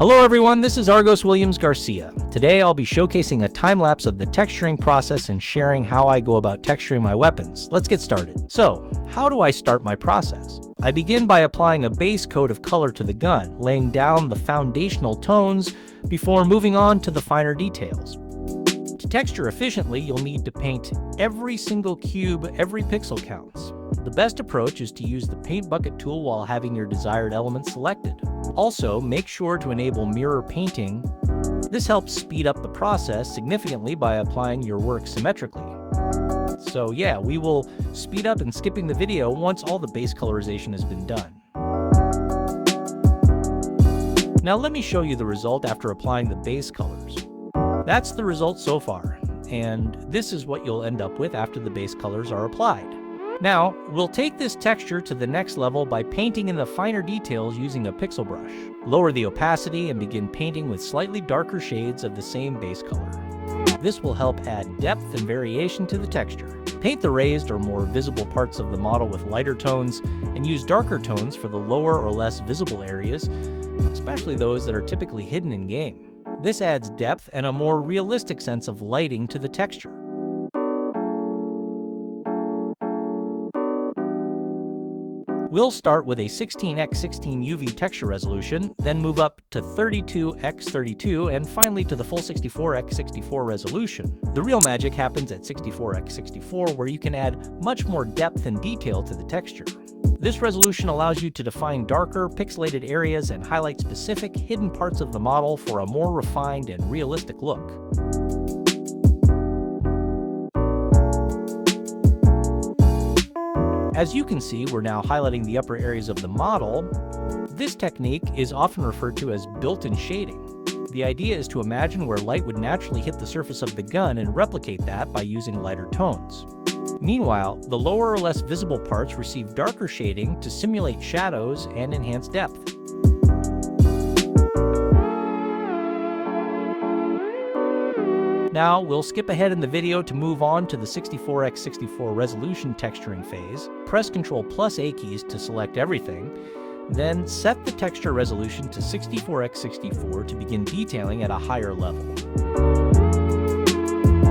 Hello everyone, this is Argos Williams Garcia. Today I'll be showcasing a time-lapse of the texturing process and sharing how I go about texturing my weapons. Let's get started. So, how do I start my process? I begin by applying a base coat of color to the gun, laying down the foundational tones before moving on to the finer details. To texture efficiently, you'll need to paint every single cube, every pixel counts. The best approach is to use the paint bucket tool while having your desired element selected. Also, make sure to enable mirror painting. This helps speed up the process significantly by applying your work symmetrically. So yeah, we will speed up in skipping the video once all the base colorization has been done. Now let me show you the result after applying the base colors. That's the result so far, and this is what you'll end up with after the base colors are applied. Now, we'll take this texture to the next level by painting in the finer details using a pixel brush. Lower the opacity and begin painting with slightly darker shades of the same base color. This will help add depth and variation to the texture. Paint the raised or more visible parts of the model with lighter tones, and use darker tones for the lower or less visible areas, especially those that are typically hidden in game. This adds depth and a more realistic sense of lighting to the texture. We'll start with a 16x16 UV texture resolution, then move up to 32x32, and finally to the full 64x64 resolution. The real magic happens at 64x64, where you can add much more depth and detail to the texture. This resolution allows you to define darker, pixelated areas and highlight specific, hidden parts of the model for a more refined and realistic look. As you can see, we're now highlighting the upper areas of the model. This technique is often referred to as built-in shading. The idea is to imagine where light would naturally hit the surface of the gun and replicate that by using lighter tones. Meanwhile, the lower or less visible parts receive darker shading to simulate shadows and enhance depth. Now, we'll skip ahead in the video to move on to the 64x64 resolution texturing phase. Press Ctrl+A keys to select everything, then set the texture resolution to 64x64 to begin detailing at a higher level.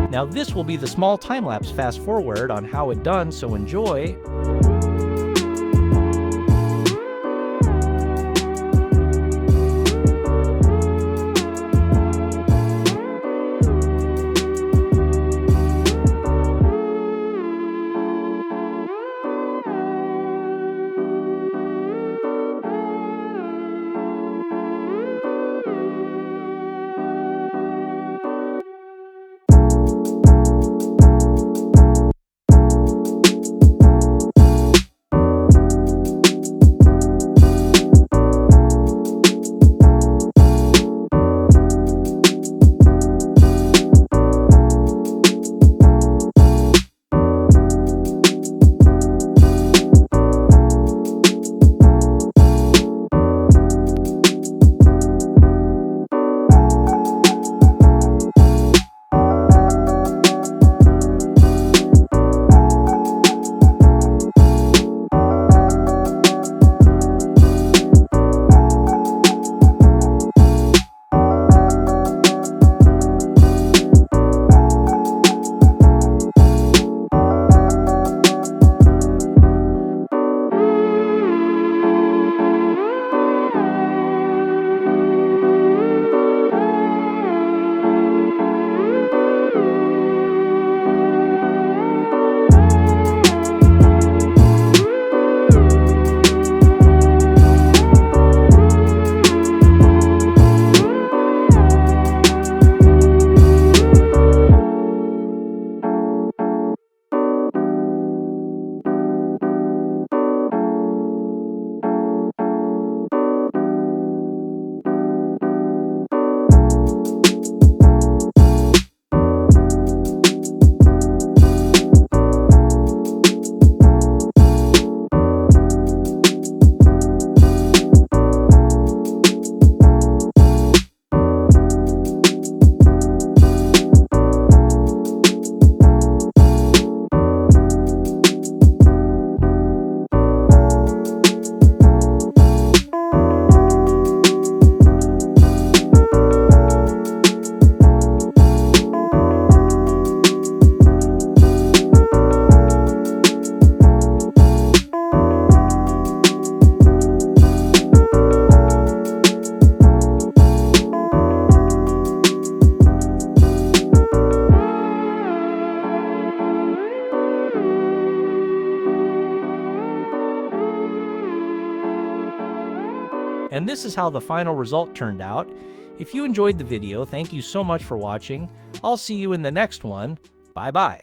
Now this will be the small time-lapse fast forward on how it's done, so enjoy. And this is how the final result turned out. If you enjoyed the video, thank you so much for watching. I'll see you in the next one. Bye-bye.